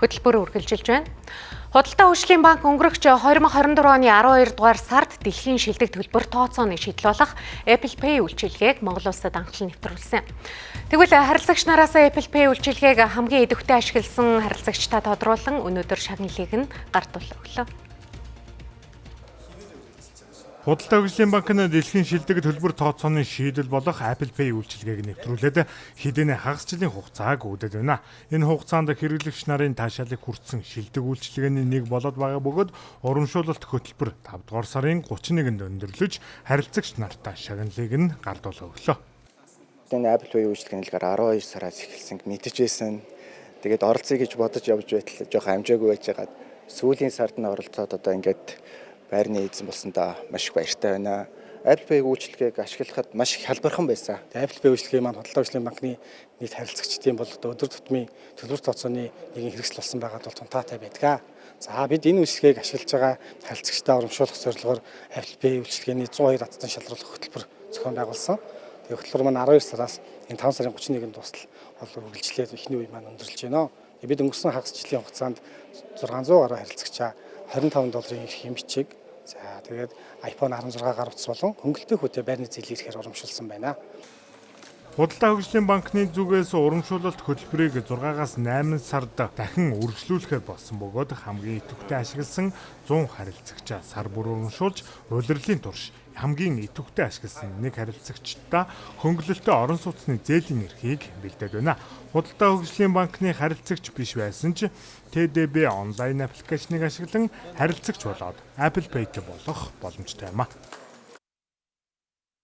Хөтөлбөр үргэлжилж байна. Худалдаа хөгжлийн банк өнгөрөх 2024 оны 12 дугаар сард дэлхийн шилдэг төлбөр тооцооны шийдэл болох Apple Pay үйлчилгээг Монгол улсад анхлан нэвтрүүлсэн. Тэгвэл харилцагч нараас Apple Pay үйлчилгээг хамгийн идэвхтэй ашигласан харилцагчдаа тодруулан өнөөдөр шагналыг нь гартуулсан өглөө. Худалдаа хөгжлийн банк нь дэлхийн шилдэг төлбөр тооцооны шийдэл болох Apple Pay үйлчилгээг нэвтрүүлээд хэдийнэ хагас жилийн хугацааг үүдэл байна. Энэ хугацаанд хэрэглэгч нарын таашаалыг хүртсэн шилдэг үйлчилгээний нэг болоод байгаа бөгөөд урамшуулалт хөтөлбөр 5 дугаар сарын 31-нд өндөрлөж харилцагч нартай шагналыг нь гардуулсан өглөө. Энэ Apple Pay үйлчилгээний 12 сараас эхэлсэн мэдэж байсан. Тэгээд оролцъё гэж бодож явж байтал жоох амжаагүй байж байгаа. Сүүлийн сард нь оролцоод одоо ингээд байрны эзэн болсондоо маш их баяртай байна. Apple Pay үйлчилгээг ашиглахад маш их хялбархан байсан. Apple Pay үйлчилгээ маань худалдаа хөгжлийн банкны нийт харилцагчдын бол өдөр тутмын төлбөр тооцооны нэгэн хэрэгсэл болсон байгаад бол тунтаатай байдаг. За бид энэ үйлчилгээг ашиглаж байгаа харилцагчдаа урамшуулах зорилгоор Apple Pay үйлчилгээний 102 хатсан шалруулах хөтөлбөр зохион байгуулсан. Тэгээ хөтөлбөр маань 12 сараас энэ 5 сарын 31-нд дуустал үргэлжлээд эхний үе маань өндөрлөж байна. Бид өнгөрсөн хагас жилийн хугацаанд 600 гаруй харилцагчаа $25 эрх хэмжээг за тэгээд iPhone 16 гаруй утас болон хөнгөлтэй хөтэ байрны зээлийг ихээр урамшуулсан байна. Худалдаа хөгжлийн банкны зүгээс урамшуулалт хөтөлбөрийг 6-аас 8 сард дахин үргэлжлүүлэхээр болсон бөгөөд хамгийн идэвхтэй ашигласан 100 харилцагчаа сар бүр урамшуулж улирлын турш хамгийн идэвхтэй ашигласан нэг харилцагчдаа хөнгөлөлтөй орон сууцны зээлийн эрхийг бэлдээд байна. Худалдаа хөгжлийн банкны харилцагч биш байсан ч TDB онлайн аппликейшнийг ашиглан харилцагч болоод Apple Pay-тэй болох боломжтой юм а.